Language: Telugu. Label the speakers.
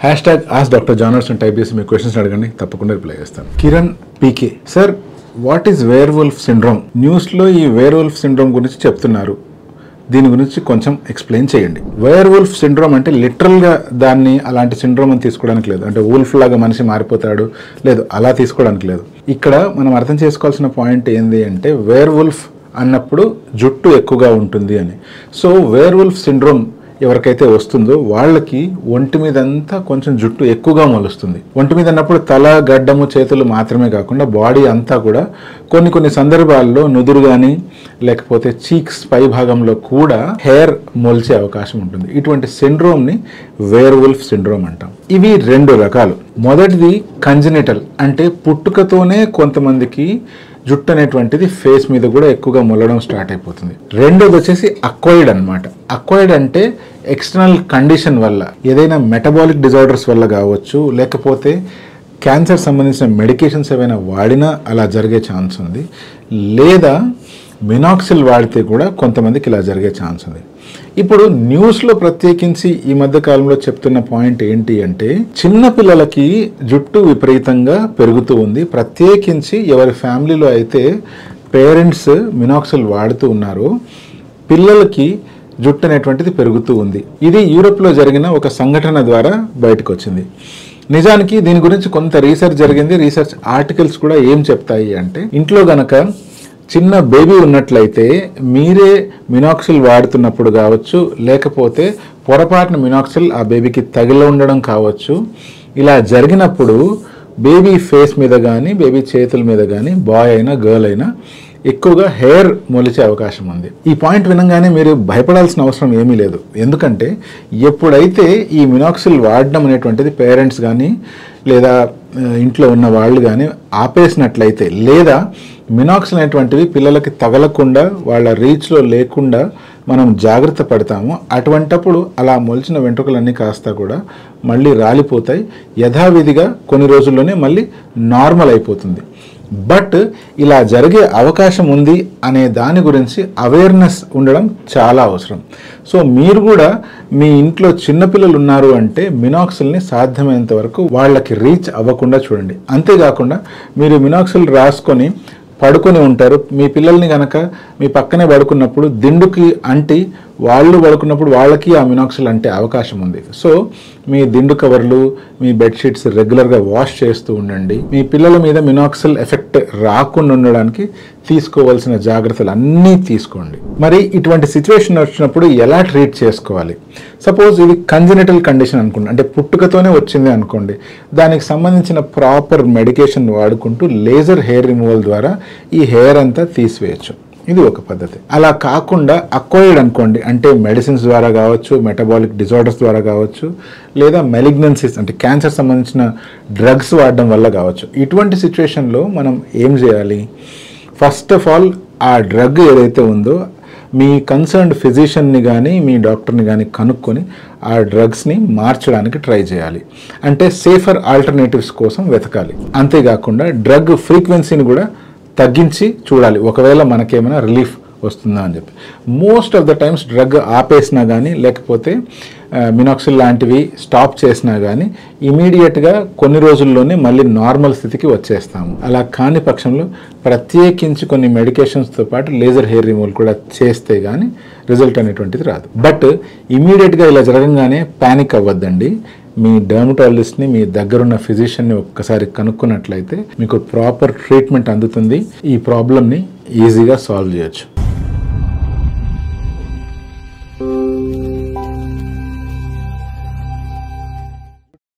Speaker 1: #AskDrJohners అని టైప్ చేసి మీ క్వశ్చన్స్ అడగండి, తప్పకుండా రిప్లై చేస్తాను. Kiran PK sir, what is werewolf syndrome? న్యూస్లో ఈ వేర్వుల్ఫ్ సిండ్రోమ్ గురించి చెప్తున్నారు, దీని గురించి కొంచెం ఎక్స్ప్లెయిన్ చేయండి. వేర్వుల్ఫ్ సిండ్రోమ్ అంటే లిటరల్గా దాన్ని అలాంటి సిండ్రోమ్ అని తీసుకోవడానికి లేదు, అంటే వూల్ఫ్ లాగా మనిషి మారిపోతాడు లేదు, అలా తీసుకోవడానికి లేదు. ఇక్కడ మనం అర్థం చేసుకోవాల్సిన పాయింట్ ఏంది అంటే వేర్వుల్ఫ్ అన్నప్పుడు జుట్టు ఎక్కువగా ఉంటుంది అని. సో వేర్వుల్ఫ్ సిండ్రోమ్ ఎవరికైతే వస్తుందో వాళ్ళకి ఒంటి మీద అంతా కొంచెం జుట్టు ఎక్కువగా మొలుస్తుంది. ఒంటి మీద అన్నప్పుడు తల, గడ్డము, చేతులు మాత్రమే కాకుండా బాడీ అంతా కూడా కొన్ని సందర్భాల్లో నుదురు కానీ లేకపోతే చీక్స్ పై భాగంలో కూడా హెయిర్ మొలిచే అవకాశం ఉంటుంది. ఇటువంటి సిండ్రోమ్ని వేర్వుల్ఫ్ సిండ్రోమ్ అంటాం. ఇవి 2 రకాలు. మొదటిది కంజెనిటల్, అంటే పుట్టుకతోనే కొంతమందికి జుట్టు అనేటువంటిది ఫేస్ మీద కూడా ఎక్కువగా మొల్లడం స్టార్ట్ అయిపోతుంది. రెండోది వచ్చేసి అక్వైర్డ్ అనమాట. అక్వైర్డ్ అంటే ఎక్స్టర్నల్ కండిషన్ వల్ల, ఏదైనా మెటబాలిక్ డిజార్డర్స్ వల్ల కావచ్చు, లేకపోతే క్యాన్సర్ సంబంధించిన మెడికేషన్స్ ఏవైనా వాడినా అలా జరిగే ఛాన్స్ ఉంది, లేదా మినాక్సిల్ వాడితే కూడా కొంతమందికి ఇలా జరిగే ఛాన్స్ ఉంది. ఇప్పుడు న్యూస్లో ప్రత్యేకించి ఈ మధ్య కాలంలో చెప్తున్న పాయింట్ ఏంటి అంటే చిన్న పిల్లలకి జుట్టు విపరీతంగా పెరుగుతూ ఉంది. ప్రత్యేకించి ఎవరి ఫ్యామిలీలో అయితే పేరెంట్స్ మినాక్సిల్ వాడుతూ ఉన్నారో పిల్లలకి జుట్టు అనేటువంటిది పెరుగుతూ ఉంది. ఇది యూరోప్లో జరిగిన ఒక సంఘటన ద్వారా బయటకు వచ్చింది. నిజానికి దీని గురించి కొంత రీసెర్చ్ జరిగింది. రీసెర్చ్ ఆర్టికల్స్ కూడా ఏం చెప్తాయి అంటే ఇంట్లో గనక చిన్న బేబీ ఉన్నట్లయితే మీరే మినాక్సిల్ వాడుతున్నప్పుడు కావచ్చు, లేకపోతే పొరపాటున మినాక్సిల్ ఆ బేబీకి తగిలి ఉండడం కావచ్చు, ఇలా జరిగినప్పుడు బేబీ ఫేస్ మీద కానీ బేబీ చేతుల మీద కానీ బాయ్ అయినా గర్ల్ అయినా ఎక్కువగా హెయిర్ మొలిచే అవకాశం ఉంది. ఈ పాయింట్ వినంగానే మీరు భయపడాల్సిన అవసరం ఏమీ లేదు. ఎందుకంటే ఎప్పుడైతే ఈ మినాక్సిల్ వాడడం అనేటువంటిది పేరెంట్స్ కానీ లేదా ఇంట్లో ఉన్న వాళ్ళు కానీ ఆపేసినట్లయితే, లేదా మినాక్సిల్ అనేటువంటివి పిల్లలకి తగలకుండా వాళ్ళ రీచ్లో లేకుండా మనం జాగ్రత్త పడతాము, అటువంటప్పుడు అలా మొలిచిన వెంట్రుకలన్నీ కాస్త కూడా మళ్ళీ రాలిపోతాయి. యథావిధిగా కొన్ని రోజుల్లోనే మళ్ళీ నార్మల్ అయిపోతుంది. బట్ ఇలా జరిగే అవకాశం ఉంది అనే దాని గురించి అవేర్నెస్ ఉండడం చాలా అవసరం. సో మీరు కూడా మీ ఇంట్లో చిన్నపిల్లలు ఉన్నారు అంటే మినాక్సిల్ని సాధ్యమైనంత వరకు వాళ్ళకి రీచ్ అవ్వకుండా చూడండి. అంతేకాకుండా మీరు మినాక్సిల్ రాసుకొని పడుకొని ఉంటారు, మీ పిల్లల్ని కనుక మీ పక్కనే పడుకున్నప్పుడు దిండుకి అంటి వాళ్ళు పడుకున్నప్పుడు వాళ్ళకి ఆ మినాక్సిల్ అంటే అవకాశం ఉంది. సో మీ దిండు కవర్లు, మీ బెడ్షీట్స్ రెగ్యులర్గా వాష్ చేస్తూ ఉండండి. మీ పిల్లల మీద మినాక్సిల్ ఎఫెక్ట్ రాకుండా ఉండడానికి తీసుకోవాల్సిన జాగ్రత్తలు అన్నీ తీసుకోండి. మరి ఇటువంటి సిచ్యువేషన్ వచ్చినప్పుడు ఎలా ట్రీట్ చేసుకోవాలి? సపోజ్ ఇది కంజెనిటల్ కండిషన్ అనుకోండి, అంటే పుట్టుకతోనే వచ్చింది అనుకోండి, దానికి సంబంధించిన ప్రాపర్ మెడికేషన్ వాడుకుంటూ లేజర్ హెయిర్ రిమూవల్ ద్వారా ఈ హెయిర్ అంతా తీసివేయచ్చు. ఇది ఒక పద్ధతి. అలా కాకుండా అక్వైర్డ్ అనుకోండి, అంటే మెడిసిన్స్ ద్వారా కావచ్చు, మెటబాలిక్ డిజార్డర్స్ ద్వారా కావచ్చు, లేదా మెలిగ్నెన్సీస్ అంటే క్యాన్సర్ సంబంధించిన డ్రగ్స్ వాడడం వల్ల కావచ్చు. ఇటువంటి సిచ్యువేషన్లో మనం ఏం చేయాలి? ఫస్ట్ ఆఫ్ ఆల్ ఆ డ్రగ్ ఏదైతే ఉందో మీ కన్సర్న్డ్ ఫిజిషియన్ని కానీ మీ డాక్టర్ని కానీ కనుక్కొని ఆ డ్రగ్స్ని మార్చడానికి ట్రై చేయాలి. అంటే సేఫర్ ఆల్టర్నేటివ్స్ కోసం వెతకాలి. అంతేకాకుండా డ్రగ్ ఫ్రీక్వెన్సీని కూడా తగ్గించి చూడాలి, ఒకవేళ మనకేమైనా రిలీఫ్ వస్తుందా అని చెప్పి. Most of the times drug ఆపేసినా కానీ లేకపోతే మినాక్సిల్ లాంటివి స్టాప్ చేసినా కానీ ఇమీడియట్గా కొన్ని రోజుల్లోనే మళ్ళీ నార్మల్ స్థితికి వచ్చేస్తాము. అలా కాని పక్షంలో ప్రత్యేకించి కొన్ని మెడికేషన్స్తో పాటు లేజర్ హెయిర్ రిమూవల్ కూడా చేస్తే కానీ రిజల్ట్ అనేటువంటిది రాదు. బట్ ఇమీడియట్గా ఇలా జరగగానే ప్యానిక్ అవ్వద్దండి. మీ డర్మటాలజిస్ట్ని, మీ దగ్గరున్న ఫిజిషియన్ని ఒక్కసారి కనుక్కున్నట్లయితే మీకు ప్రాపర్ ట్రీట్మెంట్ అందుతుంది. ఈ ప్రాబ్లమ్ని ఈజీగా సాల్వ్ చేయొచ్చు.